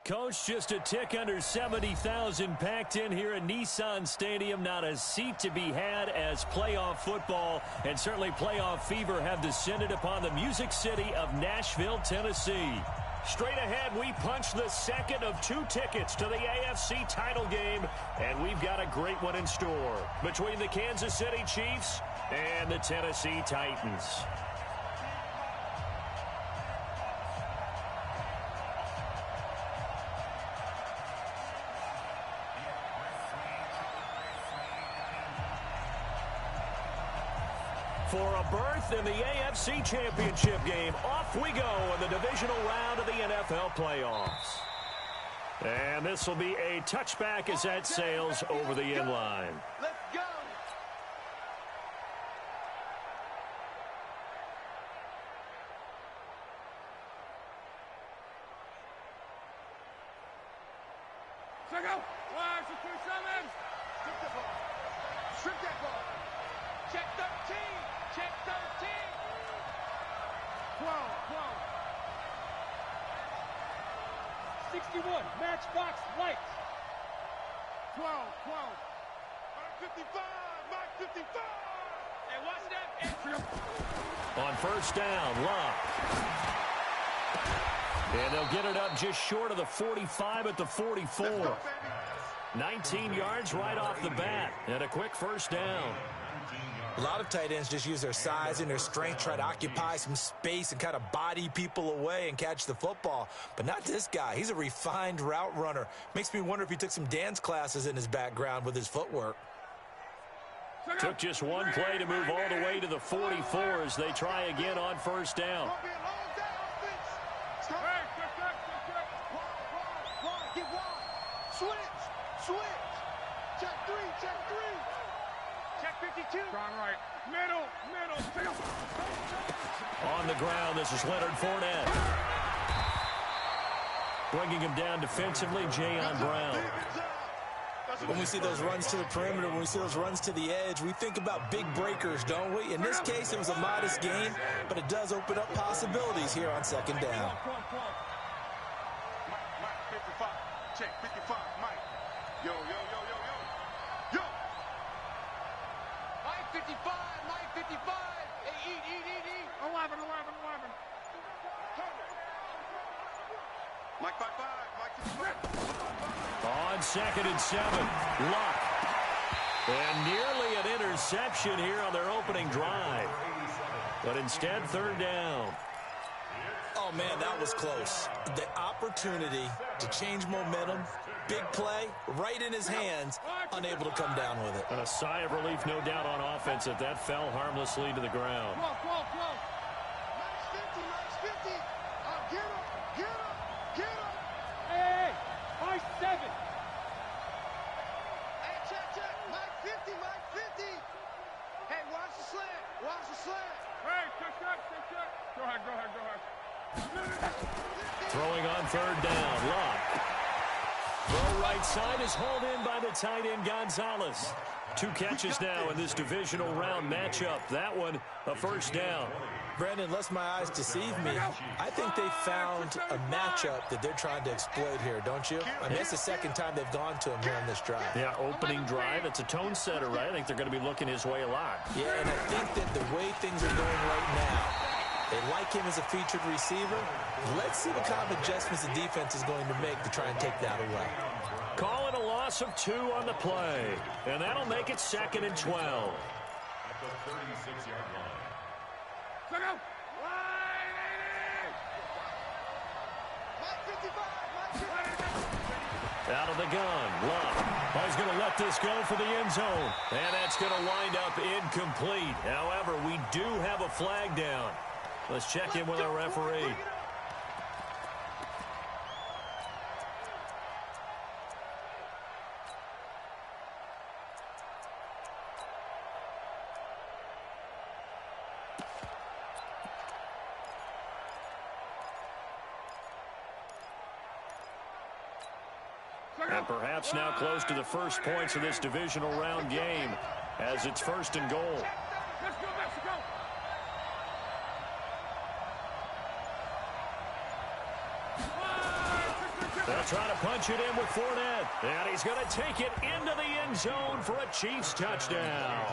Coach, just a tick under 70,000 packed in here at Nissan Stadium. Not a seat to be had as playoff football and certainly playoff fever have descended upon the Music City of Nashville, Tennessee. Straight ahead, we punch the second of 2 tickets to the AFC title game, and we've got a great one in store between the Kansas City Chiefs and the Tennessee Titans. For a berth in the AFC Championship game, off we go in the divisional round of the NFL playoffs. And this will be a touchback as that sails over the end line. Let's go. Check out. Wide for Chris Evans. Strip that ball. Strip that ball. Check 13. Check 13. 12. 61. Matchbox lights. 12. Mike 55. Mike 55. Hey, watch that. On first down, Locke. And they'll get it up just short of the 45 at the 44. 19 yards right off the bat and a quick first down. A lot of tight ends just use their size and their strength, try to occupy some space and kind of body people away and catch the football. But not this guy. He's a refined route runner. Makes me wonder if he took some dance classes in his background with his footwork. Took just one play to move all the way to the 44 as they try again on first down. Switch. Check 3. Check 52. Strong right. Middle. On the ground, this is Leonard Fournette. Bringing him down defensively, Jayon Brown. When we see those runs to the perimeter, when we see those runs to the edge, we think about big breakers, don't we? In this case, it was a modest gain, but it does open up possibilities here on second down. Mike 55. Check 55. Mike. Yo. Mike 55. Hey, eat. 11. Mike 55. Mike 55. On 2nd and 7, Luck. And nearly an interception here on their opening drive. But instead, third down. Oh, man, that was close. The opportunity to change momentum, big play, right in his hands, unable to come down with it. And a sigh of relief, no doubt, on offense that fell harmlessly to the ground. Close. Max 50. Get him. Hey, Mike 7. Hey, check. Mike 50. Hey, watch the slant. Hey, check. Go ahead. Throwing on third down, Locke. Throw right side is hauled in by the tight end Gonzalez. 2 catches now in this divisional round matchup. That one, a first down. Brandon, lest my eyes deceive me, I think they found a matchup that they're trying to exploit here, don't you? I mean, it's the second time they've gone to him here on this drive. Yeah, opening drive. It's a tone setter, right? I think they're going to be looking his way a lot. Yeah, and I think that the way things are going right now, they like him as a featured receiver. Let's see what kind of adjustments the defense is going to make to try and take that away. Calling a loss of 2 on the play. And that'll make it 2nd and 12. At the 36-yard line. Check out. Mike 55. Out of the gun, Love. He's going to let this go for the end zone. And that's going to wind up incomplete. However, we do have a flag down. Let's check in with our referee. And perhaps now close to the first points of this divisional round game as it's 1st and goal. Let's go, Mexico. They'll try to punch it in with Fournette. And he's going to take it into the end zone for a Chiefs touchdown.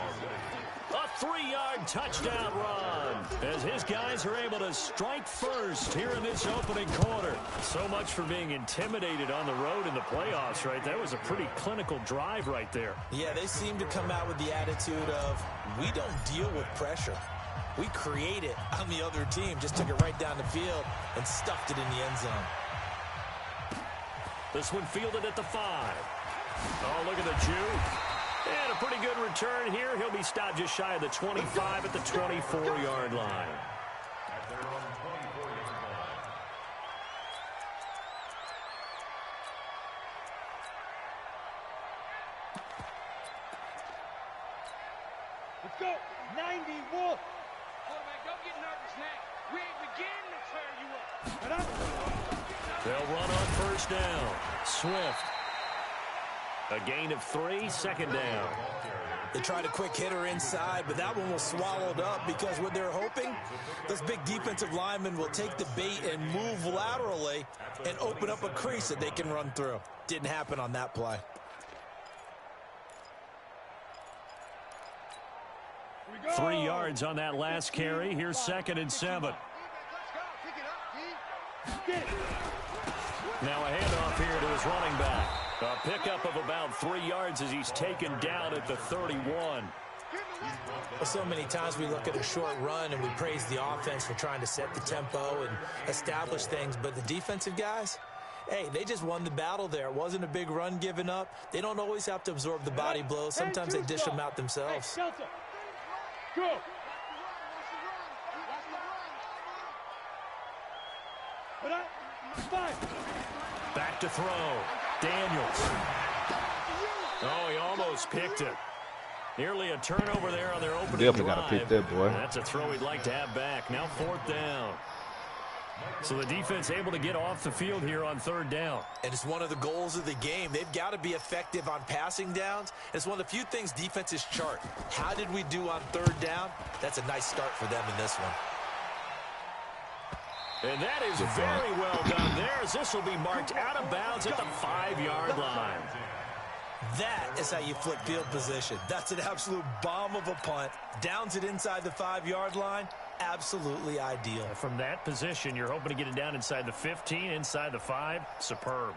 A 3-yard touchdown run as his guys are able to strike first here in this opening quarter. So much for being intimidated on the road in the playoffs, right? That was a pretty clinical drive right there. Yeah, they seem to come out with the attitude of, we don't deal with pressure. We create it on the other team. Just took it right down the field and stuffed it in the end zone. This one fielded at the 5. Oh, look at the juke. And a pretty good return here. He'll be stopped just shy of the 25 at the 24-yard line. Let's go. 90, Wolf. Quarterback, don't get nervous now. We ain't beginning to tear you up. They'll run on first down. Swift. A gain of 3, second down. They tried a quick hitter inside, but that one was swallowed up because what they're hoping, those big defensive linemen will take the bait and move laterally and open up a crease that they can run through. Didn't happen on that play. Go. 3 yards on that last carry. Here's 2nd and 7. Now a handoff here to his running back. A pickup of about 3 yards as he's taken down at the 31. Well, so many times we look at a short run and we praise the offense for trying to set the tempo and establish things, but the defensive guys, hey, they just won the battle there. It wasn't a big run given up. They don't always have to absorb the body blows. Sometimes they dish them out themselves. Go. Back to throw. Daniels. Oh, he almost picked it. Nearly a turnover there on their opening Definitely drive. got to pick that, boy. That's a throw he'd like to have back. Now 4th down. So the defense able to get off the field here on 3rd down. And it's one of the goals of the game. They've got to be effective on passing downs. It's one of the few things defenses chart. How did we do on 3rd down? That's a nice start for them in this one. And that is very well done there, as this will be marked out of bounds at the 5-yard line. That is how you flip field position. That's an absolute bomb of a punt. Downs it inside the 5-yard line. Absolutely ideal. From that position, you're hoping to get it down inside the 15, inside the 5. Superb.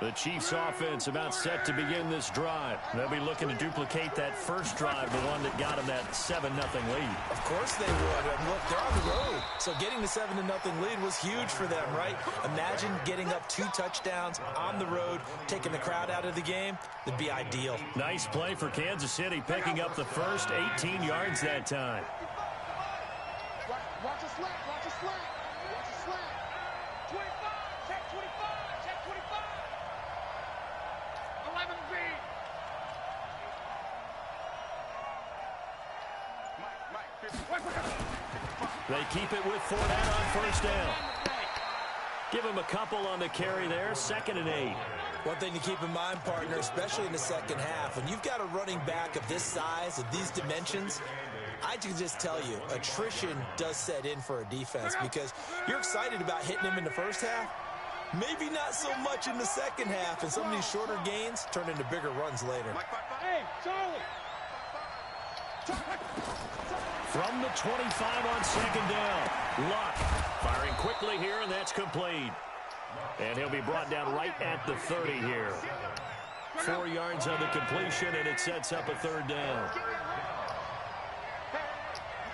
The Chiefs offense about set to begin this drive. They'll be looking to duplicate that first drive, the one that got them that 7-0 lead. Of course they would. And look, they're on the road. So getting the 7-0 lead was huge for them, right? Imagine getting up 2 touchdowns on the road, taking the crowd out of the game. That'd be ideal. Nice play for Kansas City, picking up the first 18 yards that time. Watch a slant. Watch a slant. Watch a slant. 25. Check 25. Check 25. 11 B. They keep it with Fournette on first down. Give him a couple on the carry there. 2nd and 8. One thing to keep in mind, partner, especially in the second half, when you've got a running back of this size, of these dimensions, I can just tell you, attrition does set in for a defense because you're excited about hitting him in the first half. Maybe not so much in the second half, and some of these shorter gains turn into bigger runs later. Hey, Charlie. From the 25 on 2nd down. Luck firing quickly here, and that's complete. And he'll be brought down right at the 30 here. 4 yards on the completion, and it sets up a 3rd down. You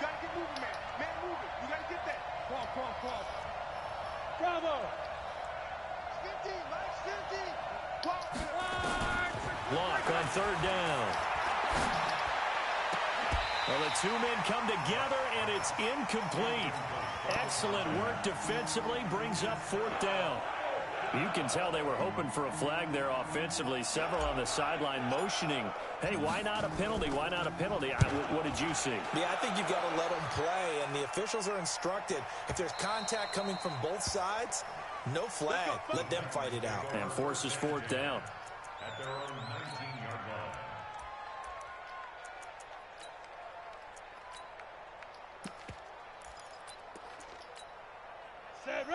got to get moving, man. Man, moving. You got to get that. Cross. Bravo. 15, Mike, 15. Luck on 3rd down. Well, the 2 men come together, and it's incomplete. Excellent work defensively, brings up 4th down. You can tell they were hoping for a flag there offensively. Several on the sideline motioning. Hey, why not a penalty? Why not a penalty? What did you see? Yeah, I think you've got to let them play, and the officials are instructed. If there's contact coming from both sides, no flag. Let them fight it out. And forces 4th down. At their own 19-yard line.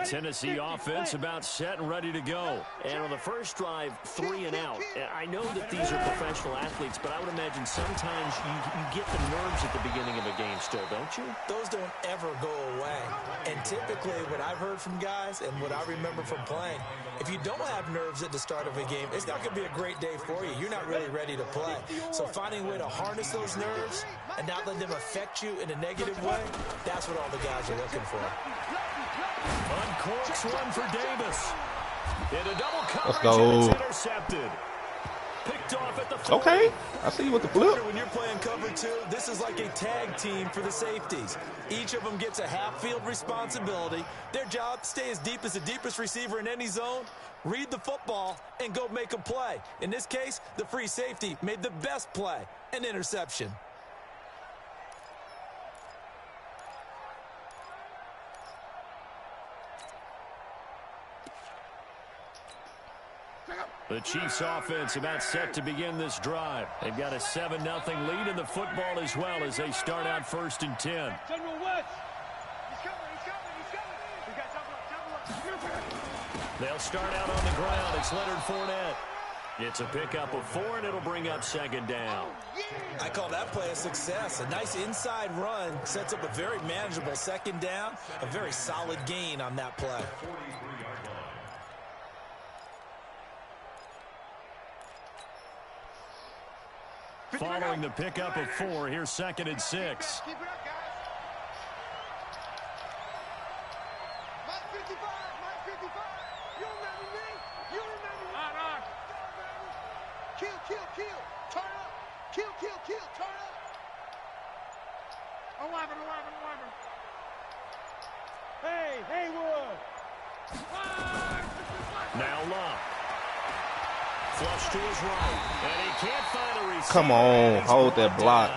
Tennessee offense about set and ready to go. And on the first drive, 3 and out. I know that these are professional athletes, but I would imagine sometimes you get the nerves at the beginning of a game still, don't you? Those don't ever go away. And typically what I've heard from guys and what I remember from playing, if you don't have nerves at the start of a game, it's not going to be a great day for you. You're not really ready to play. So finding a way to harness those nerves and not let them affect you in a negative way, that's what all the guys are looking for. Uncorks one for Davis. In a double coverage, Let's go. and it's intercepted. Picked off at the 40. Okay, I see you with the flip. When you're playing cover 2, this is like a tag team for the safeties. Each of them gets a half-field responsibility. Their job, stay as deep as the deepest receiver in any zone, read the football, and go make a play. In this case, the free safety made the best play, an interception. The Chiefs offense about set to begin this drive. They've got a 7-0 lead in the football as well as they start out 1st and 10. General West. He's coming. They'll start out on the ground. It's Leonard Fournette. It's a pickup of 4, and it'll bring up 2nd down. I call that play a success. A nice inside run sets up a very manageable 2nd down. A very solid gain on that play. Following the pickup of 4, here's 2nd and 6. Keep it up, guys. Mike 55. You remember me? Kill. Turn up. Kill. Turn up. 11. Hey, Haywood. Now Locke. Flush to his right, and he can't find a receiver. Come on, hold that block.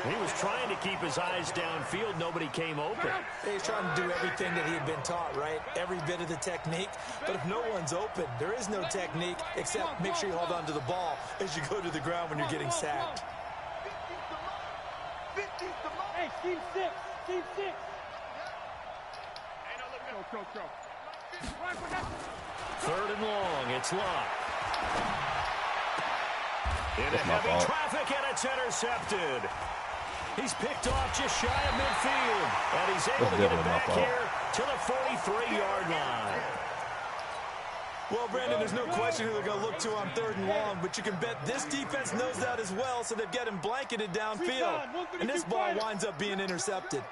He was trying to keep his eyes downfield. Nobody came open. He's trying to do everything that he had been taught, right? Every bit of the technique. But if no one's open, there is no technique except make sure you hold on to the ball as you go to the ground when you're getting sacked. 50's the mark. Hey, Steve 6. Ain't no looking. Go. 3rd and long. It's Locke. Into heavy traffic, and it's intercepted. He's picked off just shy of midfield, and he's able to get it back here to the 43-yard line. Well, Brandon, there's no question who they're going to look to on 3rd and long, but you can bet this defense knows that as well, so they've got him blanketed downfield. And this ball winds up being intercepted.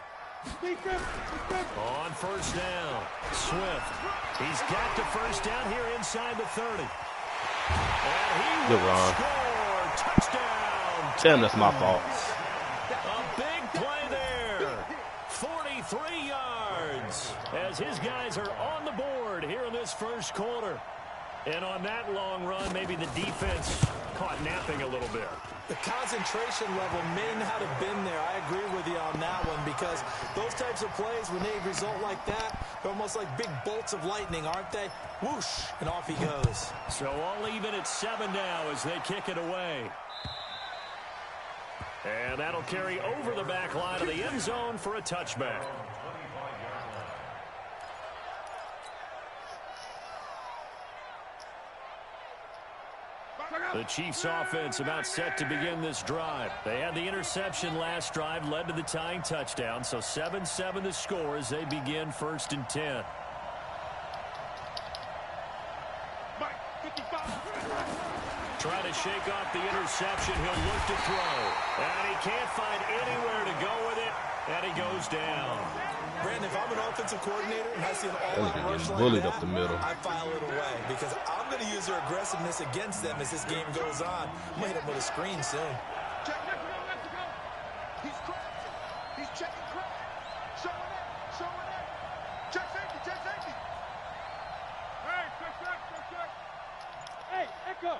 On 1st down, Swift. He's got the 1st down here inside the 30. And he will score. Touchdown. Damn, that's my fault. A big play there. 43 yards as his guys are on the board here in this 1st quarter. And on that long run, maybe the defense caught napping a little bit. The concentration level may not have been there. I agree with you on that one because those types of plays, when they result like that, they're almost like big bolts of lightning, aren't they? Whoosh, and off he goes. So all even at 7 now as they kick it away. And that'll carry over the back line of the end zone for a touchback. The Chiefs offense about set to begin this drive. They had the interception last drive, led to the tying touchdown. So 7-7 the score as they begin 1st and 10. Try to shake off the interception. He'll look to throw. And he can't find anywhere to go with it. And he goes down. Brandon, if I'm an offensive coordinator and I see an all-out rush like bullied that, up the middle. I file it away because I'm going to use their aggressiveness against them as this game goes on. I'm going to hit them with a screen soon. He's crossing. He's checking crack. Showing it. Check safety. Hey, check. Hey, Echo.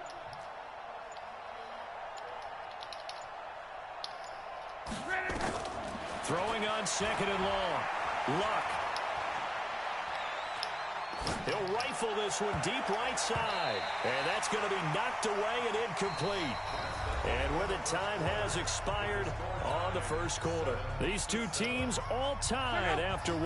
Throwing on 2nd and long. Luck. He'll rifle this one deep right side. And that's going to be knocked away and incomplete. And where the time has expired on the 1st quarter. These two teams all tied after 1.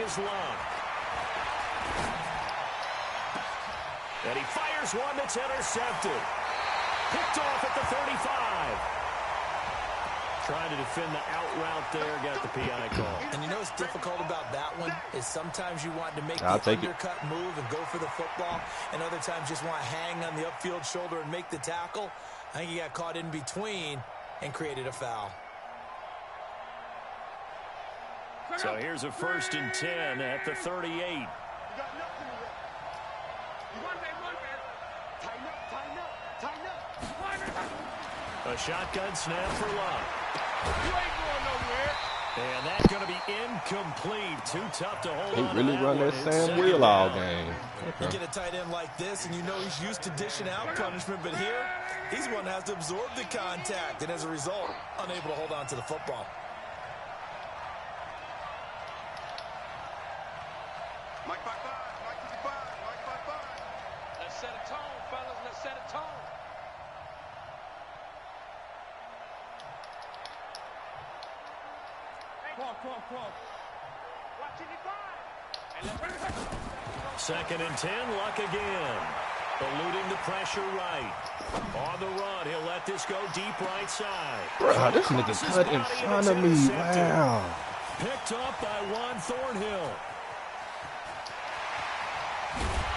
his luck. And he fires one that's intercepted. Picked off at the 35. Trying to defend the out route there, got the PI call. And you know what's difficult about that one is sometimes you want to make the undercut move and go for the football, and other times just want to hang on the upfield shoulder and make the tackle. I think he got caught in between and created a foul. So here's a 1st and 10 at the 38. A shotgun snap for Luck. You ain't going nowhere. And that's going to be incomplete. Too tough to hold on. He really run that Sam Wheel all game. You get a tight end like this, and you know he's used to dishing out punishment, but here, he's one that has to absorb the contact, and as a result, unable to hold on to the football. Mike 5-5, Mike 55, Mike 5-5. Let's set a tone, fellas. Let's set a tone. Cross. Watching it by. 2nd and 10, Luck again. Eluding the pressure right. On the run, he'll let this go deep right side. Bro, this nigga cut in front of me. Wow. Picked up by Juan Thornhill.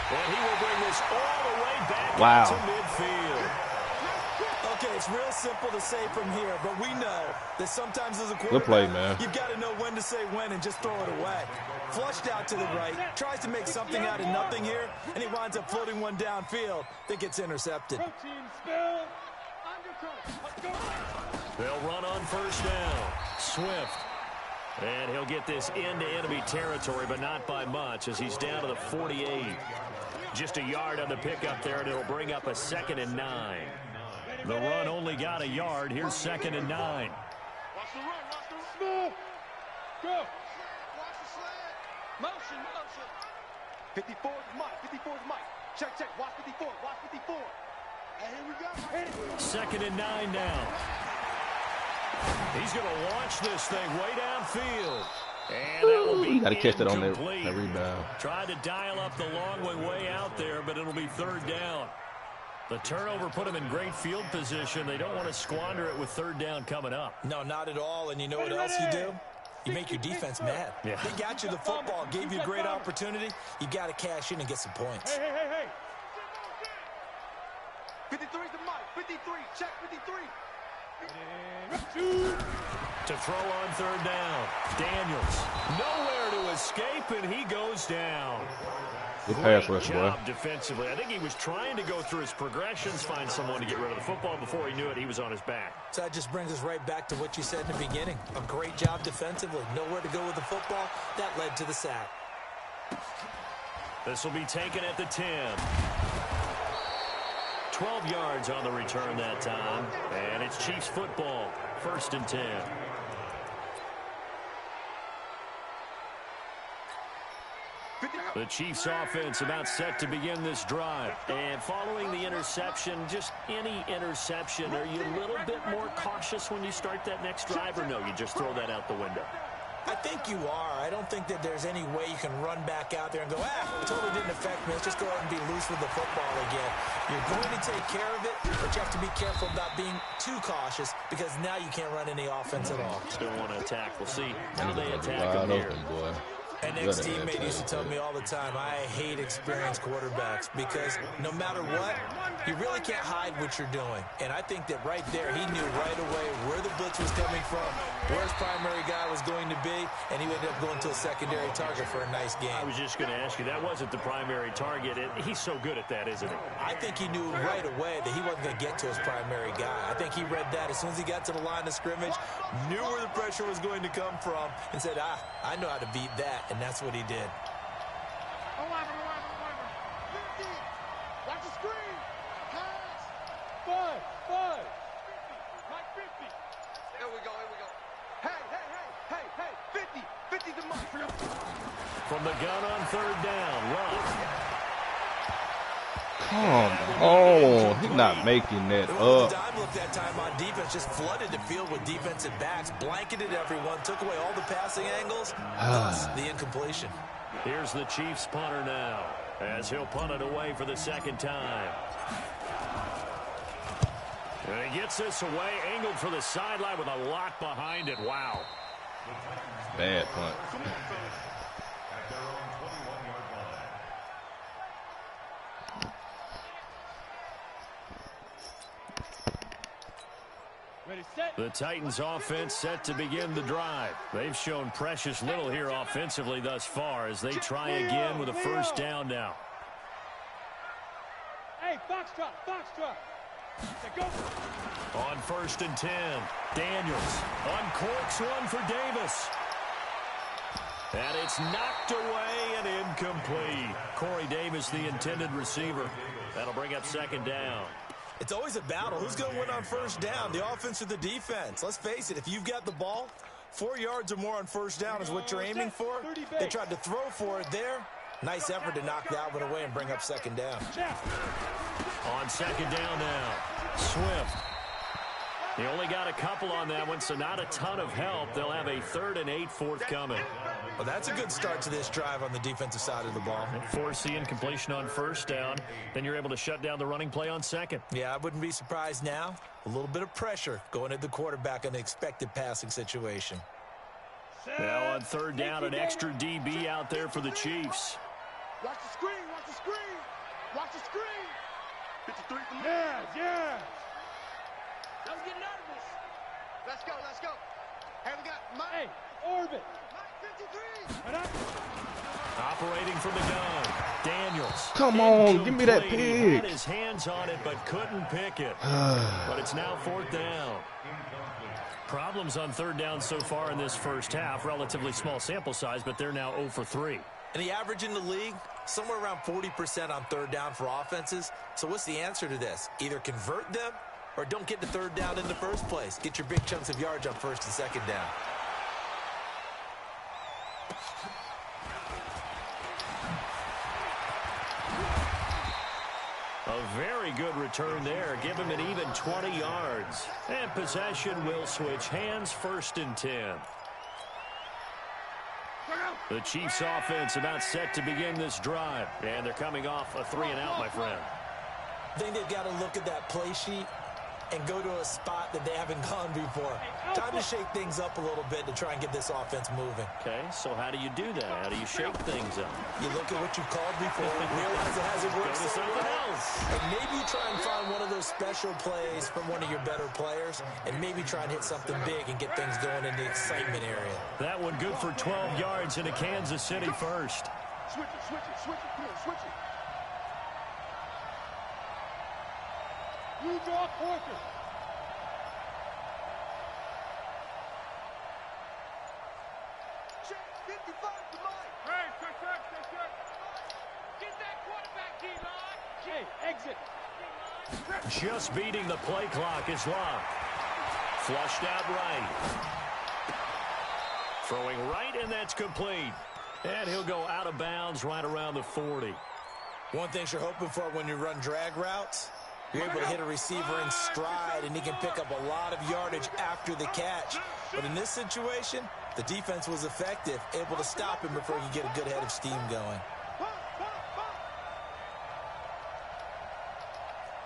And he will bring this all the way back out to midfield. Okay, it's real simple to say from here, but we know that sometimes as a quarterback, good play, man. You've got to know when to say when and just throw it away. Flushed out to the right, tries to make something out of nothing here, and he winds up floating one downfield that gets intercepted. They'll run on 1st down. Swift. And he'll get this into enemy territory, but not by much as he's down to the 48. Just a yard on the pickup there, and it'll bring up a 2nd and 9. The run only got a yard. Here's 2nd and 9. Watch the run, watch the run. Go. Watch the slant. Motion. 54 is Mike. Check. Watch 54. And here we go. 2nd and 9 now. He's going to launch this thing way downfield. And that will be you got to catch it on that incomplete. rebound. Tried to dial up the long way out there, but it'll be 3rd down. The turnover put him in great field position. They don't want to squander it with 3rd down coming up. No, not at all. And you know what else you do? You make your defense mad. Yeah. They got you the football, gave you a great opportunity. You got to cash in and get some points. Hey. 53 to Mike. 53. Check 53. To throw on 3rd down. Daniels. Nowhere to escape, and he goes down. Good pass Great rush, job boy. defensively. I think he was trying to go through his progressions, find someone to get rid of the football. Before he knew it, he was on his back. So that just brings us right back to what you said in the beginning. A great job defensively. Nowhere to go with the football. That led to the sack. This will be taken at the 10. 12 yards on the return that time. And it's Chiefs football. 1st and 10. The Chiefs offense about set to begin this drive. And following the interception, just any interception, are you a little bit more cautious when you start that next drive, or no, you just throw that out the window? I think you are. I don't think that there's any way you can run back out there and go, it totally didn't affect me. Let's just go out and be loose with the football again. You're going to take care of it, but you have to be careful about being too cautious because now you can't run any offense at all. Still want to attack. We'll see how they attack Wide him here. open, boy. An ex-teammate used to tell me all the time, I hate experienced quarterbacks because no matter what, you really can't hide what you're doing. And I think that right there, he knew right away where the blitz was coming from, where his primary guy was going to be, and he ended up going to a secondary target for a nice game. I was just going to ask you, that wasn't the primary target. He's so good at that, isn't he? I think he knew right away that he wasn't going to get to his primary guy. I think he read that as soon as he got to the line of scrimmage, knew where the pressure was going to come from, and said, I know how to beat that. And that's what he did. Watch the screen. Pass. 5. Mike 50. Here we go. Hey. 50 to Mike. From the gun on 3rd down, Love. Oh, he's not making that up. The dime look that time on defense, just flooded the field with defensive backs, blanketed everyone, took away all the passing angles, thus the incompletion. Here's the Chiefs punter now, as he'll punt it away for the second time. And he gets this away, angled for the sideline with a lot behind it. Wow. Bad punt. The Titans offense set to begin the drive. They've shown precious little here offensively thus far as they try again with a first down now. Hey, Foxtrot. Go. On 1st and 10, Daniels uncorks one for Davis. And it's knocked away and incomplete. Corey Davis, the intended receiver. That'll bring up second down. It's always a battle. Who's going to win on first down, the offense or the defense? Let's face it, if you've got the ball, 4 yards or more on first down is what you're aiming for. They tried to throw for it there. Nice effort to knock that one away and bring up second down. On second down now, Swift. He only got a couple on that one, so not a ton of help. They'll have a 3rd and 8 forthcoming. Well, that's a good start to this drive on the defensive side of the ball. Force the incompletion on first down. Then you're able to shut down the running play on second. Yeah, I wouldn't be surprised now. A little bit of pressure going at the quarterback in an expected passing situation. Now on 3rd down, an extra DB out there for the Chiefs. Watch the screen. Watch the screen. 53 from there. Yeah. Let's get out of this. Let's go. Hey, we got Mike. Hey, orbit. Mike 53. Operating from the gun, Daniels. Come on, give me that He pick. had his hands on it, but couldn't pick it. But it's now 4th down. Problems on 3rd down so far in this first half. Relatively small sample size, but they're now 0 for 3. And the average in the league, somewhere around 40% on 3rd down for offenses. So what's the answer to this? Either convert them or don't get to 3rd down in the first place. Get your big chunks of yards on 1st and 2nd down. A very good return there. Give him an even 20 yards. And possession will switch hands, 1st and 10. The Chiefs offense about set to begin this drive. And they're coming off a 3-and-out, my friend. I think they've got to look at that play sheet and go to a spot that they haven't gone before. Time to shake things up a little bit to try and get this offense moving. Okay, so how do you do that? How do you shake things up? You look at what you called before, realize it hasn't worked Go to something else. and maybe try and find one of those special plays from one of your better players, and maybe try and hit something big and get things going in the excitement area. That one good for 12 yards into Kansas City first. Switch it. Come on, switch it. You draw Porter. Check 55 to Mike. Hey, check. Get that quarterback, D-line. Hey, exit. Just beating the play clock is locked. Flushed out right. Throwing right, and that's complete. And he'll go out of bounds right around the 40. One thing you're hoping for when you run drag routes, you're able to hit a receiver in stride, and he can pick up a lot of yardage after the catch. But in this situation, the defense was effective, able to stop him before he could get a good head of steam going.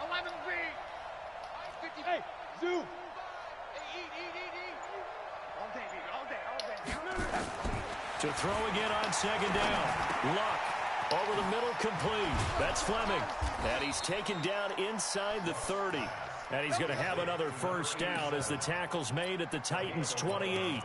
11 V. Hey, zoom. Hey, eat. All day. To throw again on second down. Luck. Over the middle, complete. That's Fleming. And he's taken down inside the 30. And he's going to have another first down as the tackle's made at the Titans' 28.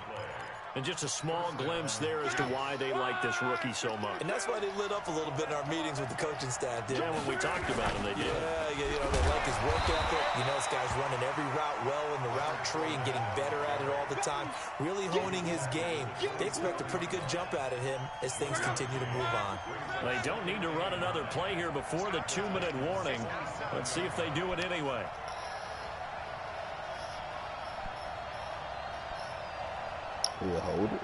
And just a small glimpse there as to why they like this rookie so much. And that's why they lit up a little bit in our meetings with the coaching staff, did. Yeah, when we talked about him, they did. Yeah, they like his work ethic. This guy's running every route well in the route tree and getting better at it all the time, really honing his game. They expect a pretty good jump out of him as things continue to move on. They don't need to run another play here before the 2-minute warning. Let's see if they do it anyway. We'll hold it.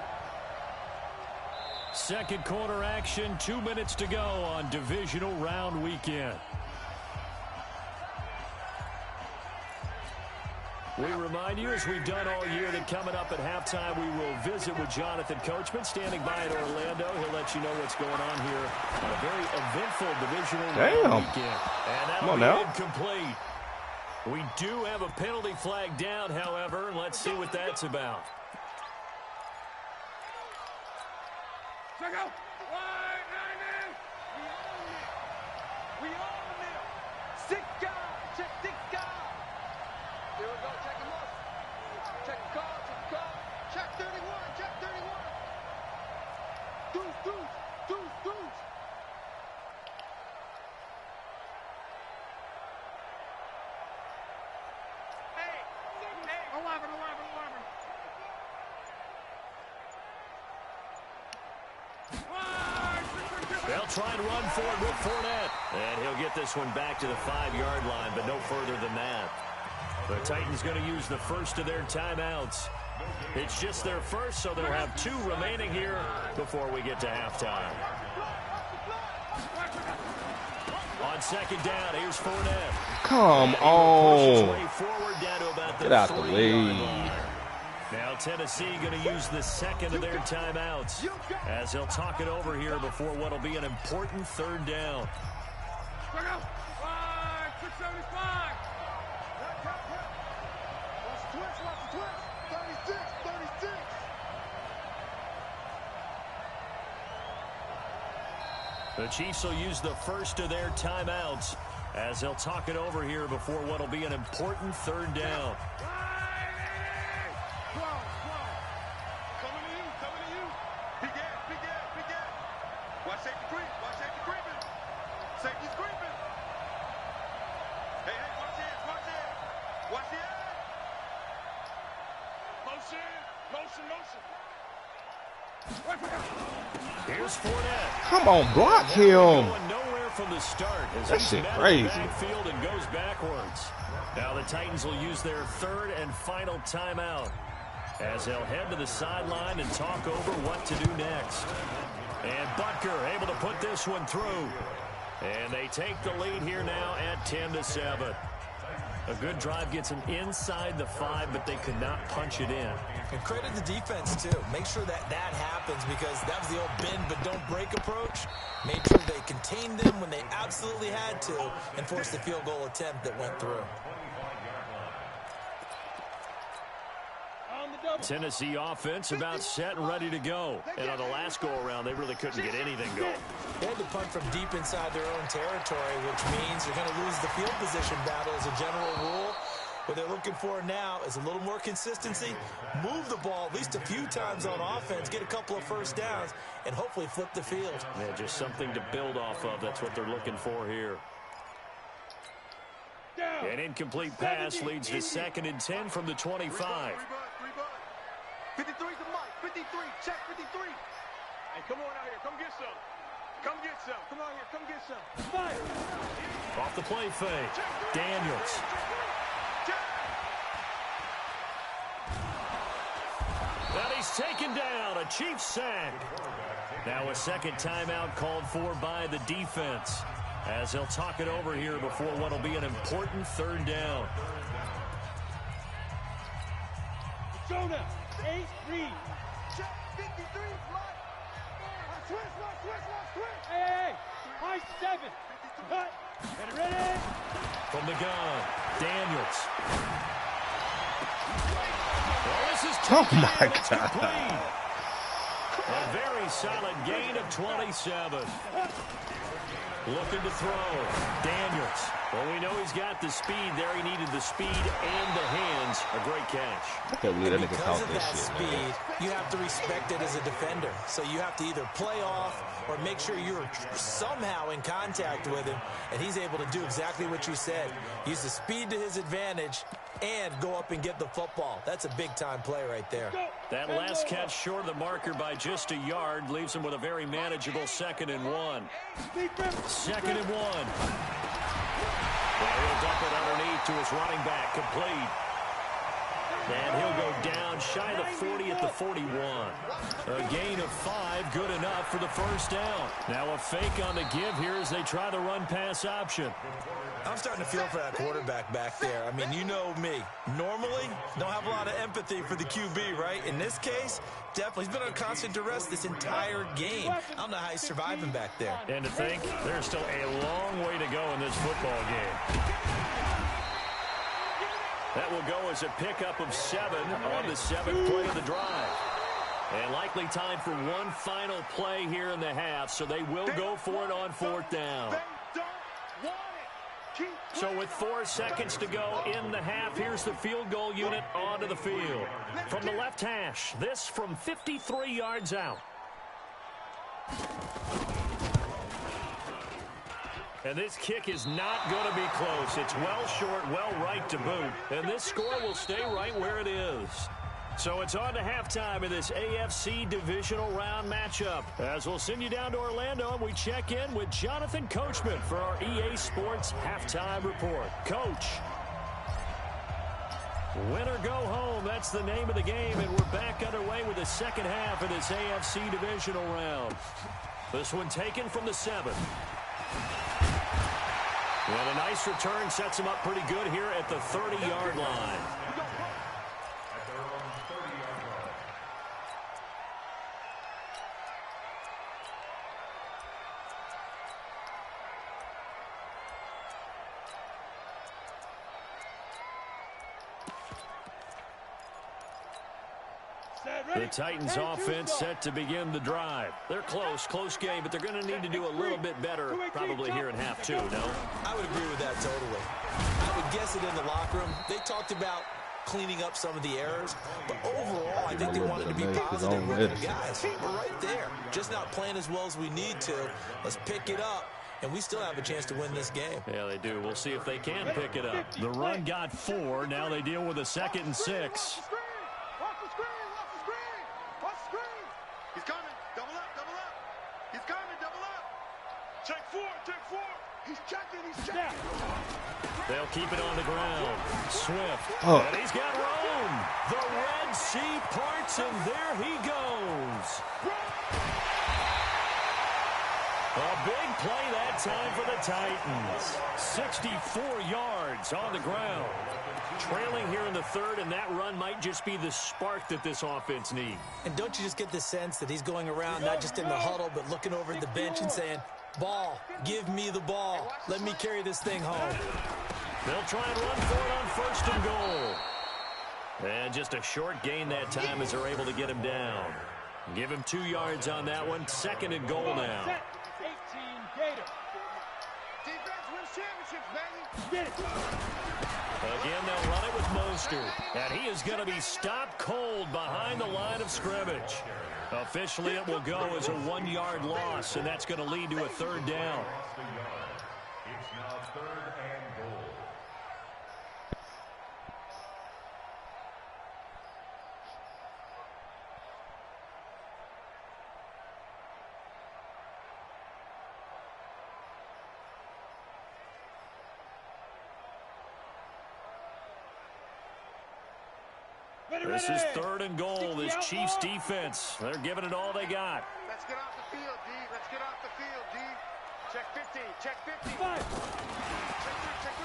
Second quarter action, 2 minutes to go on divisional round weekend. We remind you, as we've done all year, that coming up at halftime, we will visit with Jonathan Coachman, standing by in Orlando. He'll let you know what's going on here on a very eventful divisional weekend. And that'll be incomplete. We do have a penalty flag down, however, and let's see what that's about. Check out. We own it. 6 guys. Check 6 guys. Here we go. Check him up. Check the call. Check the call. Check 31. Check 31. Deuce, deuce, deuce, deuce. Hey, 11. They'll try and run for it with Fournette. And he'll get this one back to the 5-yard line, but no further than that. The Titans going to use the first of their timeouts. It's just their first, so they'll have 2 remaining here before we get to halftime. On second down, here's Fournette. Come on. Get out the way. Now Tennessee going to use the second of their timeouts as they'll talk it over here before what will be an important 3rd down. Check out. 675. Watch the twitch. 36. The Chiefs will use the first of their timeouts as they'll talk it over here before what will be an important 3rd down. Here's Fournette. Come on, block him. Going nowhere from the start as that shit crazy. Backfield and goes backwards. Now the Titans will use their 3rd and final timeout as they'll head to the sideline and talk over what to do next. And Butker able to put this one through. And they take the lead here now at 10-7. A good drive gets them inside the 5, but they could not punch it in. And credit the defense, too. Make sure that happens because that was the old bend but don't break approach. Made sure they contained them when they absolutely had to and forced the field goal attempt that went through. Tennessee offense about set and ready to go. And on the last go-around, they really couldn't get anything going. They had to punt from deep inside their own territory, which means you're going to lose the field position battle as a general rule. What they're looking for now is a little more consistency, move the ball at least a few times on offense, get a couple of first downs, and hopefully flip the field. Yeah, just something to build off of. That's what they're looking for here. An incomplete pass leads to 2nd and 10 from the 25. 53's the mic. 53. Check 53. Hey, come on out here. Come get some. Come get some. Come on here. Come get some. Fire. Off the play fake. Daniels. And he's taken down. A Chiefs sack. Now a second timeout called for by the defense as they'll talk it over here before what will be an important 3rd down. Jonah. 8 read. Check 53. Switch. Hey. High 7. Cut. Get it ready. From the gun, Daniels. Well, this is oh my God. A very solid gain of 27. Looking to throw. Daniels. Well, we know he's got the speed there. He needed the speed and the hands. A great catch. I can't believe that nigga Because caught of this that shit, speed, man. you have to respect it as a defender. So you have to either play off or make sure you're somehow in contact with him, and he's able to do exactly what you said. Use the speed to his advantage and go up and get the football. That's a big-time play right there. That last catch short of the marker by just a yard leaves him with a very manageable 2nd and 1. 2nd and 1. Well, he'll dump it underneath to his running back, complete. And he'll go down shy of the 40 at the 41. A gain of 5, good enough for the first down. Now a fake on the give here as they try the run-pass option. I'm starting to feel for that quarterback back there. I mean, you know me. Normally, don't have a lot of empathy for the QB, right? In this case, definitely. He's been on constant duress this entire game. I don't know how he's surviving back there. And to think, there's still a long way to go in this football game. That will go as a pickup of 7 on the 7th play of the drive. And likely time for one final play here in the half, so they will go for it on 4th down. So with 4 seconds to go in the half, here's the field goal unit onto the field. From the left hash, this from 53 yards out. And this kick is not going to be close. It's well short, well right to boot. And this score will stay right where it is. So it's on to halftime in this AFC divisional round matchup. As we'll send you down to Orlando, and we check in with Jonathan Coachman for our EA Sports Halftime Report. Coach. Win or go home, that's the name of the game, and we're back underway with the second half of this AFC divisional round. This one taken from the 7. And a nice return sets him up pretty good here at the 30-yard line. The Titans offense set to begin the drive. They're close game, but they're going to need to do a little bit better probably here in half 2, no? I would agree with that totally. I would guess it in the locker room. They talked about cleaning up some of the errors, but overall, I think they wanted to be positive with their guys. We're right there. Just not playing as well as we need to. Let's pick it up, and we still have a chance to win this game. Yeah, they do. We'll see if they can pick it up. The run got 4. Now they deal with a 2nd and 6. He's coming. Double up. He's coming. Double up. Check 4. He's checking. They'll keep it on the ground. Swift. And he's got room. The Red Sea parts, and there he goes. A big play that time for the Titans. 64 yards on the ground. Trailing here in the 3rd, and that run might just be the spark that this offense needs. And don't you just get the sense that he's going around not just in the huddle, but looking over at the bench and saying, ball, give me the ball. Let me carry this thing home. They'll try and run for it on 1st and goal. And just a short gain that time as they're able to get him down. Give him 2 yards on that one. 2nd and goal now. 18 Gator. Defense wins championships, baby. Get it. Again, they'll run it with Mostert. And he is going to be stopped cold behind the line of scrimmage. Officially, it will go as a 1-yard loss, and that's going to lead to a 3rd down. It's now 3rd and goal. This is 3rd and goal. This Chiefs defense, they're giving it all they got. Let's get off the field, D. Let's get off the field, D. Check 15. Check 15. Check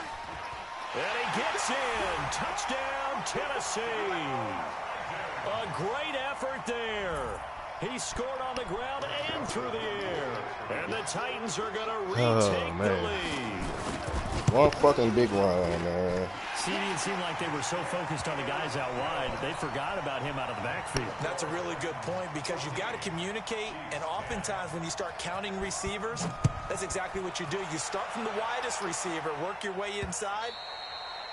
3. And he gets in. Touchdown, Tennessee. A great effort there. He scored on the ground and through the air. And the Titans are going to retake the lead. One fucking big run, man. See, it seemed like they were so focused on the guys out wide, they forgot about him out of the backfield. That's a really good point because you've got to communicate, and oftentimes when you start counting receivers, that's exactly what you do. You start from the widest receiver, work your way inside.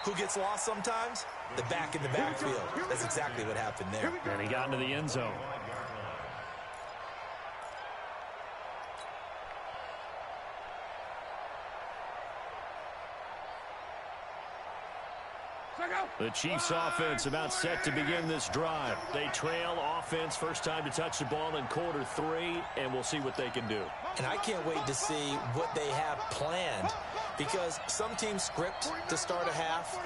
Who gets lost sometimes? The back in the backfield. That's exactly what happened there. And he got into the end zone. The Chiefs offense about set to begin this drive. They trail offense, first time to touch the ball in quarter 3, and we'll see what they can do. And I can't wait to see what they have planned, because some teams script to start a half.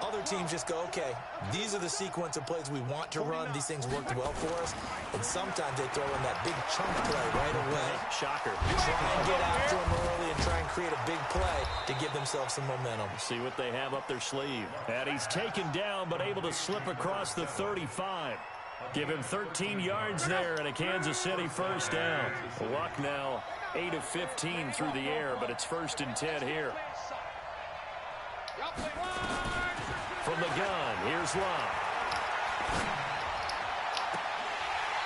Other teams just go, okay, these are the sequence of plays we want to run. These things worked well for us. And sometimes they throw in that big chunk play right away. Shocker. Try and get after them early and try and create a big play to give themselves some momentum. See what they have up their sleeve. And he's taken down, but able to slip across the 35. Give him 13 yards there and a Kansas City first down. Luck now 8 of 15 through the air, but it's 1st and 10 here. From the gun, here's Luck.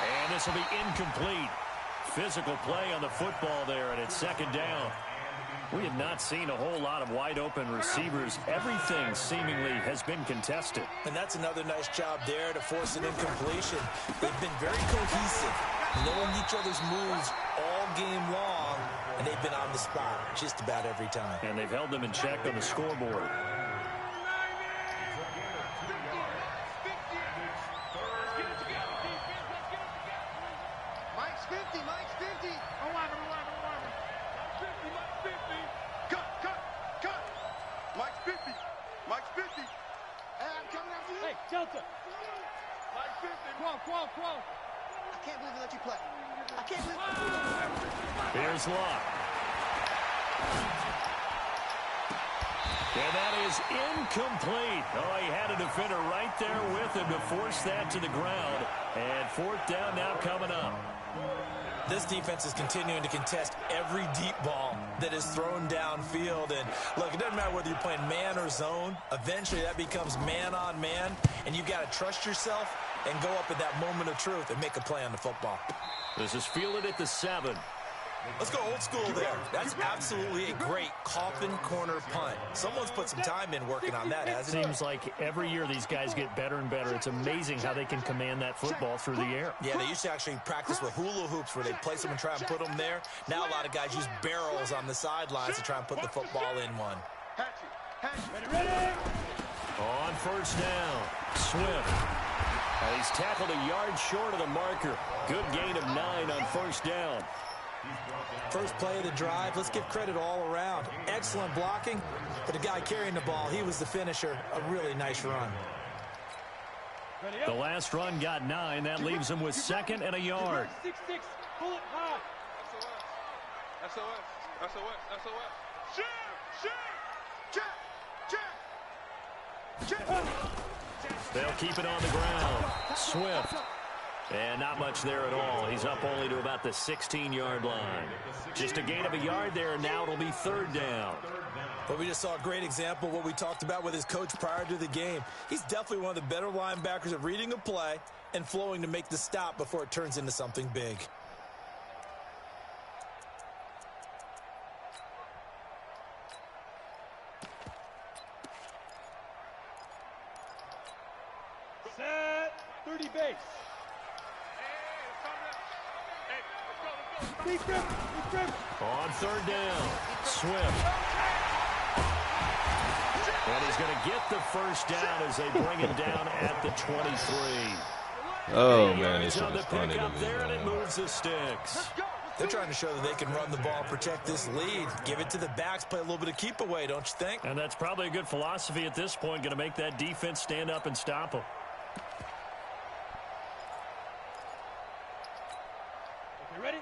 And this will be incomplete. Physical play on the football there, and it's 2nd down. We have not seen a whole lot of wide-open receivers. Everything seemingly has been contested. And that's another nice job there to force an incompletion. They've been very cohesive, knowing each other's moves all game long, and they've been on the spot just about every time. And they've held them in check on the scoreboard. Mike's 50, Mike's 50. 50, cut. Mike's 50, Mike's 50. Hey, I'm coming after you. Hey, Delta. Mike's 50. Quo. I can't believe they let you play. I can't believe Here's Luck. And that is incomplete. Oh, he had a defender right there with him to force that to the ground. And 4th down now coming up. This defense is continuing to contest every deep ball that is thrown downfield. And look, it doesn't matter whether you're playing man or zone. Eventually that becomes man on man, and you've got to trust yourself and go up at that moment of truth and make a play on the football. This is fielded at the 7. Let's go old school there. That's absolutely a great coffin corner punt. Someone's put some time in working on that, hasn't it? Seems like every year these guys get better and better. It's amazing how they can command that football through the air. Yeah, they used to actually practice with hula hoops where they place them and try and put them there. Now a lot of guys use barrels on the sidelines to try and put the football in one. Ready. On 1st down, Swift. He's tackled a yard short of the marker. Good gain of 9 on 1st down. First play of the drive, let's give credit all around. Excellent blocking, but the guy carrying the ball, he was the finisher. A really nice run. The last run got 9. That leaves him with 2nd and a yard. 6-6. Pull it high. SOS. Check. They'll keep it on the ground. Swift. And not much there at all. He's up only to about the 16-yard line. Just a gain of a yard there, and now it'll be 3rd down. But we just saw a great example of what we talked about with his coach prior to the game. He's definitely one of the better linebackers at reading a play and flowing to make the stop before it turns into something big. Set. 30 base. Deep grip. On 3rd down, Swift. And he's going to get the first down as they bring him down at the 23. Oh, man, it's on the funny to pickup me, there, and it man. moves the sticks. They're trying to show that they can run the ball, protect this lead, give it to the backs, play a little bit of keep away, don't you think? And that's probably a good philosophy at this point, going to make that defense stand up and stop them. Okay, ready?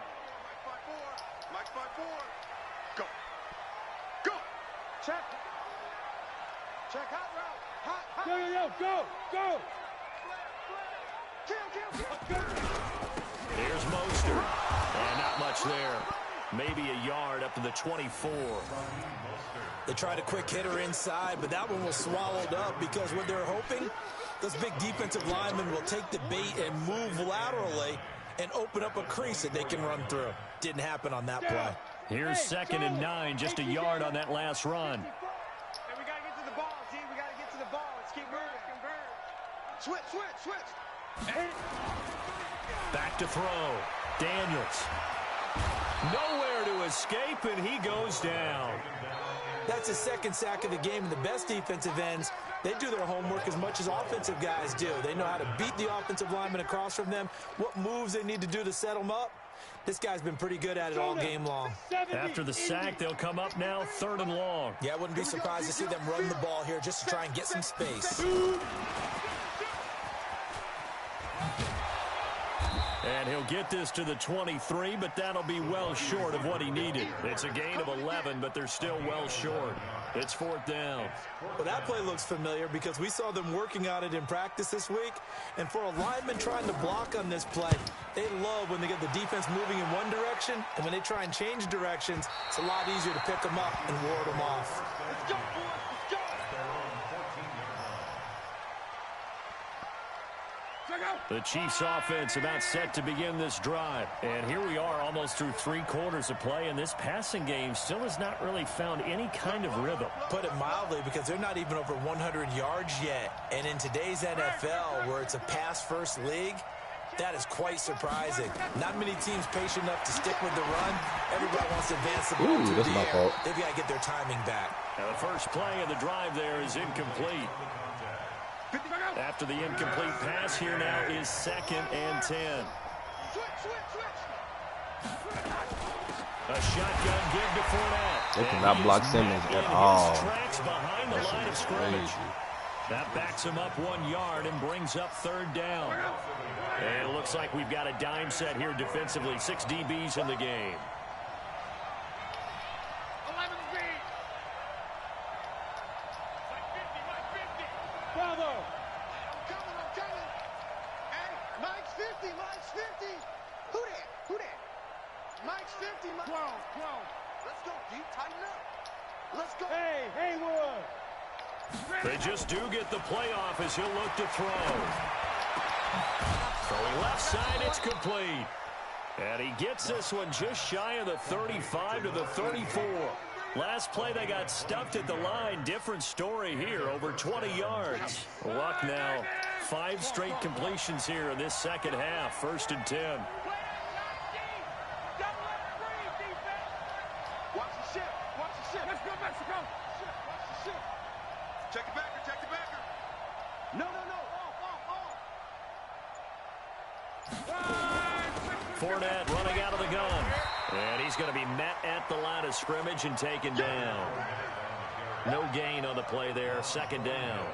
Mike's 5-4. Go. Check. Hot route. Hot. Go. Kill. Here's Mostert. And not much there. Maybe a yard up to the 24. They tried a quick hitter inside, but that one was swallowed up because what they're hoping, those big defensive linemen will take the bait and move laterally and open up a crease that they can run through. Didn't happen on that play. Here's 2nd and 9, just a yard on that last run. Hey, we got to get to the ball, G. We got to get to the ball. Let's keep moving. Switch. Back to throw. Daniels. Nowhere to escape, and he goes down. That's his second sack of the game, and the best defensive ends, they do their homework as much as offensive guys do. They know how to beat the offensive lineman across from them, what moves they need to do to set them up. This guy's been pretty good at it all game long. After the sack, they'll come up now 3rd and long. Yeah, I wouldn't be surprised to see them run the ball here just to try and get some space. And he'll get this to the 23, but that'll be well short of what he needed. It's a gain of 11, but they're still well short. It's 4th down. Well, that play looks familiar because we saw them working on it in practice this week. And for a lineman trying to block on this play, they love when they get the defense moving in one direction. And when they try and change directions, it's a lot easier to pick them up and ward them off. Let's go, boys. Let's go. The Chiefs offense about set to begin this drive. And here we are almost through 3 quarters of play, and this passing game still has not really found any kind of rhythm. Put it mildly, because they're not even over 100 yards yet. And in today's NFL, where it's a pass-first league, that is quite surprising. Not many teams patient enough to stick with the run. Everybody wants to advance the ball through the air. They've got to get their timing back. Now the first play of the drive there is incomplete. After the incomplete pass, here now is 2nd and 10. A shotgun give to Fournette. They cannot block Simmons at all. Tracks behind the line of scrimmage. That backs him up 1 yard and brings up 3rd down. And it looks like we've got a dime set here defensively. 6 DBs in the game. Bravo! I'm coming. Hey, Mike's 50, Mike's 50. Who that? Who that? Mike's 50, Mike. 12. Let's go, D. Tighten up. Let's go. Hey, Haywood! They just do get the playoff as he'll look to throw. Throwing left side, it's complete. And he gets this one just shy of the 35 to the 34. Last play, they got stuffed at the line. Different story here, over 20 yards. Luck now. 5 straight completions here in this second half. 1st and 10. Watch the ship. Watch the ship. Let's go, Mexico. Watch the ship. Check the backer. Check the backer. No. Fournette running out of the gun. And he's going to be met at the line of scrimmage and taken down. No gain on the play there. 2nd down.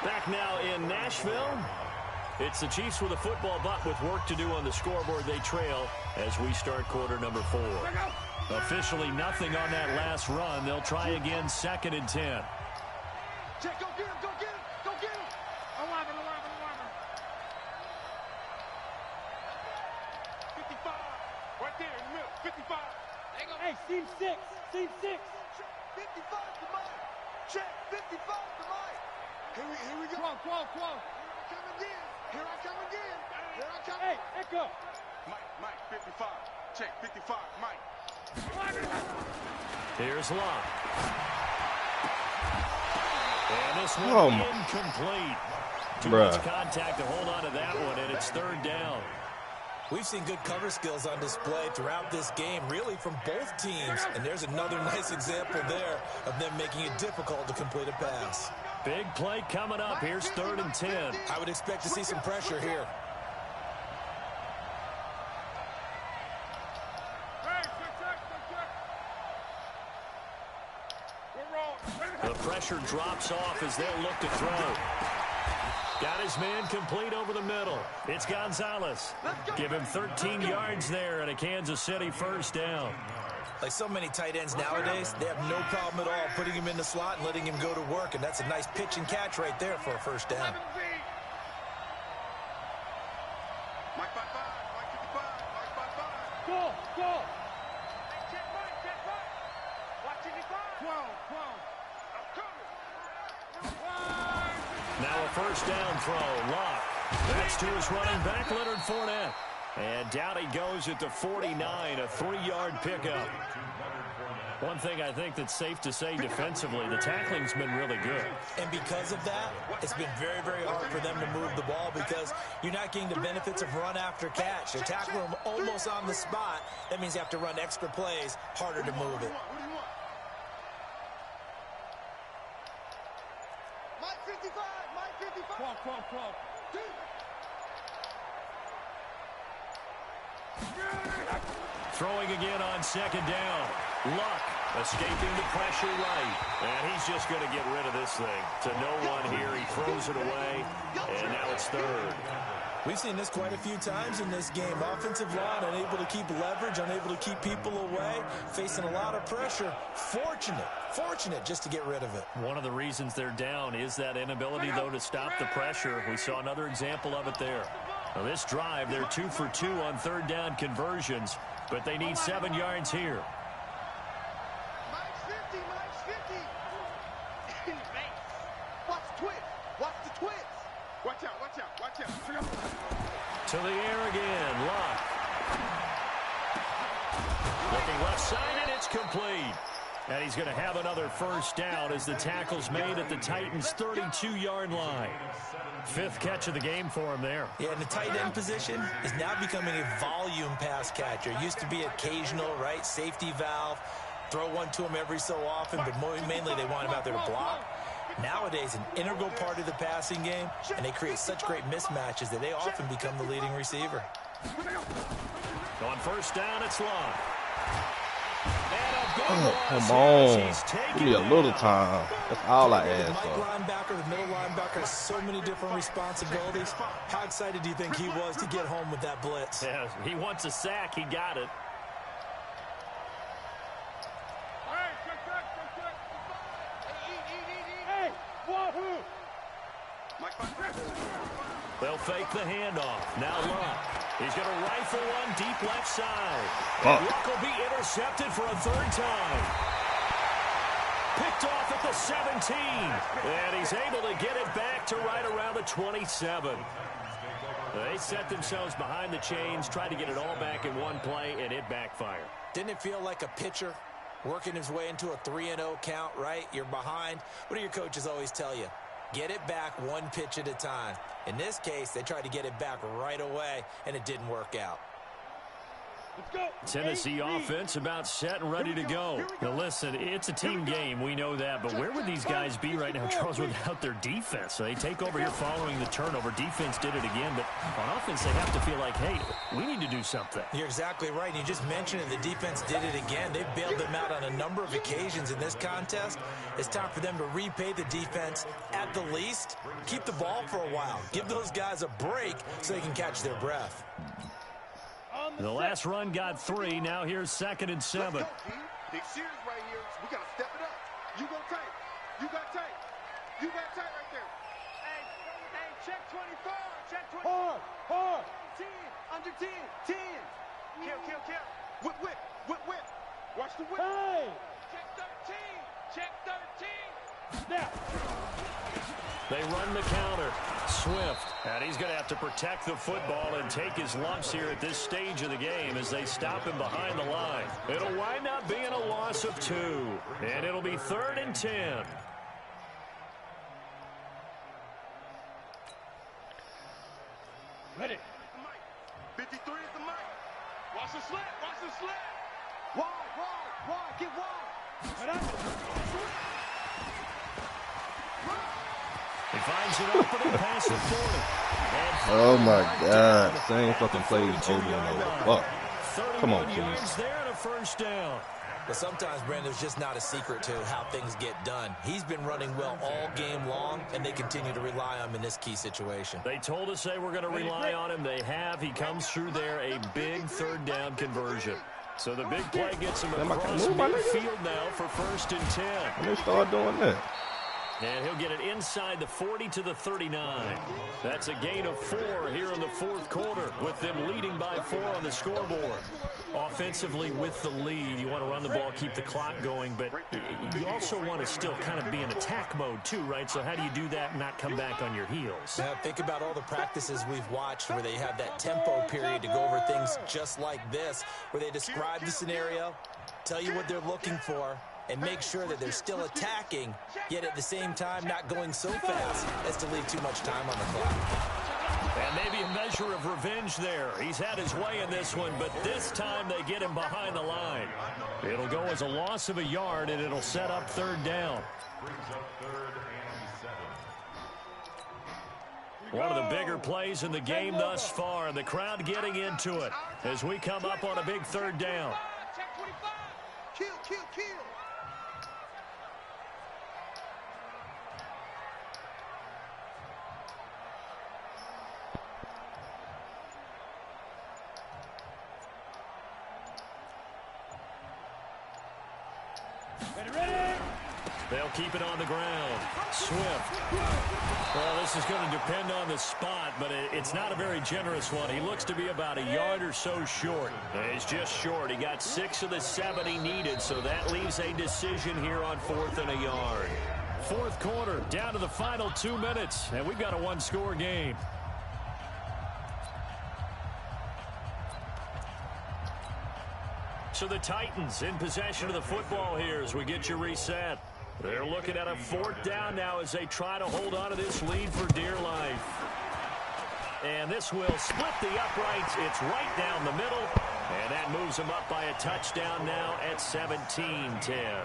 Back now in Nashville. It's the Chiefs with a football, but with work to do on the scoreboard. They trail as we start quarter number 4. Officially nothing on that last run. They'll try again 2nd and 10. Check, go get him. 11. 55. Right there in the middle. 55. Hey, seam 6. 55 to Mike. Check. 55 to Mike. Here we go. 12. Here I come again. Hey, Echo. Mike, 55. Check, 55, Mike. Here's Locke. And this one incomplete. Too much contact to hold on to that one, and it's 3rd down. We've seen good cover skills on display throughout this game, really from both teams. And there's another nice example there of them making it difficult to complete a pass. Big play coming up. Here's 3rd and 10. I would expect to see some pressure here. The pressure drops off as they'll look to throw. Got his man complete over the middle. It's Gonzalez. Give him 13 yards there and a Kansas City 1st down. Like so many tight ends nowadays, they have no problem at all putting him in the slot and letting him go to work. And that's a nice pitch and catch right there for a 1st down. Mike 55. Go. Check right. Watch 12. I'm coming. Now a 1st down throw. Locke. That's to his running back, Leonard Fournette. And down he goes at the 49, a 3-yard pickup. One thing I think that's safe to say defensively, the tackling's been really good. And because of that, it's been very, very hard for them to move the ball because you're not getting the benefits of run after catch. They're tackling them almost on the spot. That means you have to run extra plays, harder to move it. Mike 55, Mike 55. Cross. Throwing again on second down. Luck escaping the pressure right. And he's just going to get rid of this thing. To no one here. He throws it away. And now it's third. We've seen this quite a few times in this game. Offensive line unable to keep leverage, unable to keep people away, facing a lot of pressure. Fortunate just to get rid of it. One of the reasons they're down is that inability, though, to stop the pressure. We saw another example of it there. Now, this drive, they're 2 for 2 on third down conversions, but they need 7 yards here. Mike's 50, Mike's 50. Watch the twist. Watch the twist. Watch out. To the air again, Luck. Looking left side, and it's complete. And he's going to have another first down as the tackle's made at the Titans' 32-yard line. 5th catch of the game for him there. Yeah, and the tight end position is now becoming a volume pass catcher. Used to be occasional, right? Safety valve. Throw one to him every so often, but mainly they want him out there to block. Nowadays, an integral part of the passing game, and they create such great mismatches that they often become the leading receiver. On first down, it's Long. Oh, come on. Give me a little time. That's all I ask The for. linebacker, the middle linebacker has so many different responsibilities. How excited do you think he was to get home with that blitz? Yeah, he wants a sack. He got it. Hey, wahoo! They'll fake the handoff. Now Luck. He's going to rifle one deep left side. Fuck. Luck will be intercepted for a 3rd time. Picked off at the 17. And he's able to get it back to right around the 27. They set themselves behind the chains, tried to get it all back in one play, and it backfired. Didn't it feel like a pitcher working his way into a 3-0 count, right? You're behind. What do your coaches always tell you? Get it back one pitch at a time. In this case, they tried to get it back right away, and it didn't work out. Let's go. Tennessee offense about set and ready to go. Now listen, it's a team game. We know that. But where would these guys be right now, Charles, without their defense? So they take over here following the turnover. Defense did it again. But on offense, they have to feel like, hey, we need to do something. You're exactly right. You just mentioned it. The defense did it again. They bailed them out on a number of occasions in this contest. It's time for them to repay the defense at the least. Keep the ball for a while. Give those guys a break so they can catch their breath. The last run got 3. Now here's 2nd and 7. Let's go, G. Big series right here. We got to step it up. You go tight. You got tight. You got tight right there. Hey, check 24. Check 24. Hard. 10. Under 10. 10. Kill. Whip. Watch the whip. Hey. Check 13. Check 13. Snap. They run the counter. Swift. And he's going to have to protect the football and take his lumps here at this stage of the game as they stop him behind the line. It'll wind up being a loss of 2. And it'll be 3rd and 10. Ready. 53 is the mic. Watch the slant. Wide. Get wide. He finds it open and passes it 40. Oh my God. Same fucking plays over and over. Fuck. Come on, 31 yards please. there and a first down. But sometimes, Brandon, there's just not a secret to how things get done. He's been running well all game long, and they continue to rely on him in this key situation. They told us they were going to rely on him. They have. He comes through there, a big 3rd down conversion. So the big play gets him across midfield now for 1st and 10. When they start doing that. And he'll get it inside the 40 to the 39. That's a gain of 4 here in the fourth quarter, with them leading by 4 on the scoreboard. Offensively, with the lead, you want to run the ball, keep the clock going, but you also want to still kind of be in attack mode too, right? So how do you do that and not come back on your heels? Now, think about all the practices we've watched where they have that tempo period to go over things just like this, where they describe the scenario, tell you what they're looking for, and make sure that they're still attacking, yet at the same time not going so fast as to leave too much time on the clock. And maybe a measure of revenge there. He's had his way in this one, but this time they get him behind the line. It'll go as a loss of a yard, and it'll set up third down. One of the bigger plays in the game thus far, and the crowd getting into it as we come up on a big third down. Kill, kill, kill. They'll keep it on the ground. Swift. Well, this is going to depend on the spot, but it's not a very generous one. He looks to be about a yard or so short. He's just short. He got 6 of the 7 he needed, so that leaves a decision here on 4th and a yard. Fourth quarter, down to the final 2 minutes, and we've got a one-score game. So the Titans in possession of the football here as we get you reset. They're looking at a 4th down now as they try to hold on to this lead for dear life. And this will split the uprights. It's right down the middle. And that moves them up by a touchdown now at 17-10.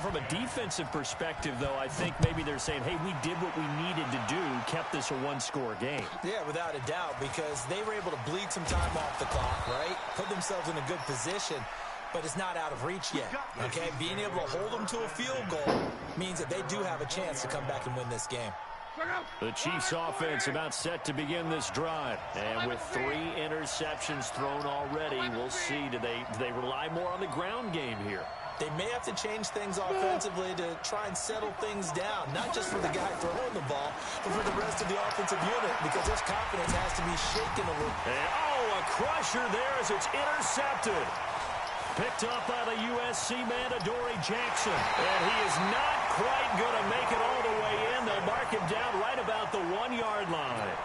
From a defensive perspective, though, I think maybe they're saying, hey, we did what we needed to do, kept this a one-score game. Yeah, without a doubt, because they were able to bleed some time off the clock, right? Put themselves in a good position, but it's not out of reach yet, okay? Being able to hold them to a field goal means that they do have a chance to come back and win this game. The Chiefs offense about set to begin this drive. And with 3 interceptions thrown already, we'll see, do they rely more on the ground game here? They may have to change things offensively to try and settle things down, not just for the guy throwing the ball, but for the rest of the offensive unit, because his confidence has to be shaken a little. And, a crusher there as it's intercepted. Picked up by the USC man, Adoree Jackson. And he is not quite going to make it all the way in. They'll mark him down right about the 1-yard line.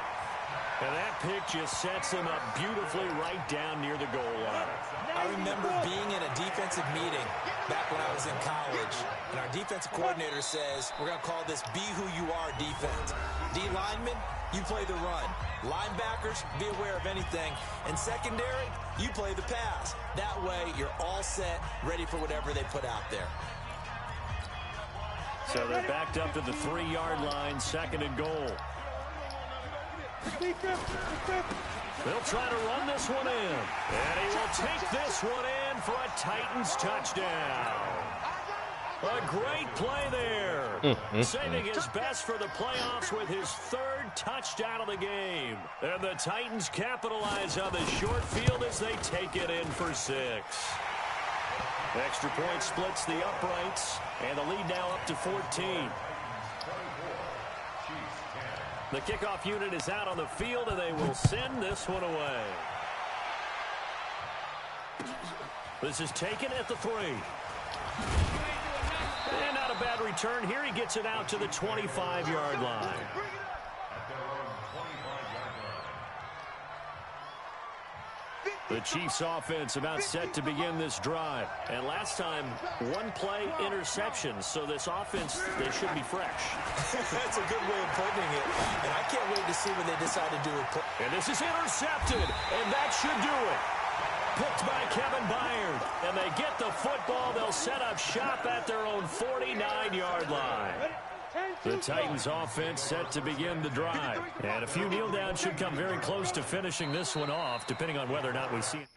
And that pick just sets him up beautifully right down near the goal line. I remember being in a defensive meeting back when I was in college, and our defensive coordinator says, we're going to call this be who you are defense. D linemen, you play the run. Linebackers, be aware of anything. And secondary, you play the pass. That way, you're all set, ready for whatever they put out there. So they're backed up to the 3-yard line, 2nd and goal. They'll try to run this one in. And he will take this one in for a Titans touchdown. A great play there. Saving his best for the playoffs with his 3rd touchdown of the game. And the Titans capitalize on the short field as they take it in for 6. Extra point splits the uprights. And the lead now up to 14. The kickoff unit is out on the field, and they will send this one away. This is taken at the 3. And not a bad return here. He gets it out to the 25-yard line. The Chiefs offense about set to begin this drive. And last time, 1-play interception. So this offense, they should be fresh. That's a good way of putting it. And I can't wait to see what they decide to do with play. And this is intercepted. And that should do it. Picked by Kevin Byard. And they get the football. They'll set up shop at their own 49-yard line. The Titans offense set to begin the drive. And a few kneel downs should come very close to finishing this one off, depending on whether or not we see it.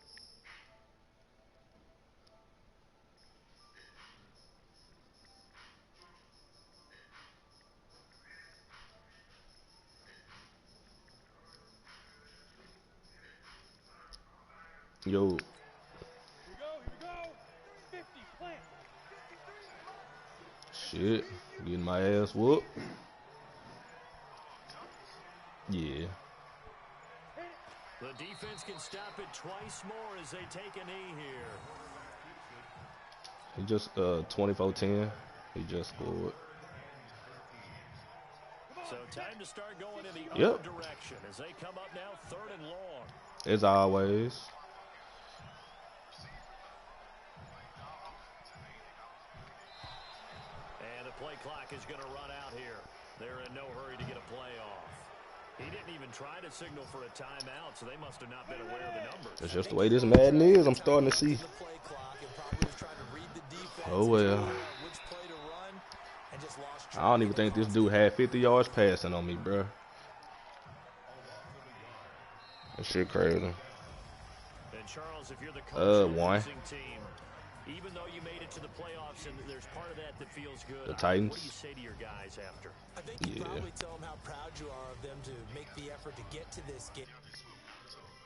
Yo. Here we go. 50, plant. Shit. Getting my ass whooped. Yeah. The defense can stop it twice more as they take a knee here. He just 24-10. He just scored. So time to start going in the other direction as they come up now 3rd and long. As always. And the play clock is going to run out here. They're in no hurry to get a play off. He didn't even try to signal for a timeout, so they must have not been aware of the numbers. That's just the way this Madden is. I'm starting to see. Oh, well. I don't even think this dude had 50 yards passing on me, bro. That shit crazy. And Charles, if you're the coach one. of the losing team, even though you made it to the playoffs and there's part of that feels good, The Titans. what do you say to your guys after? I think you probably tell them how proud you are of them to make the effort to get to this game.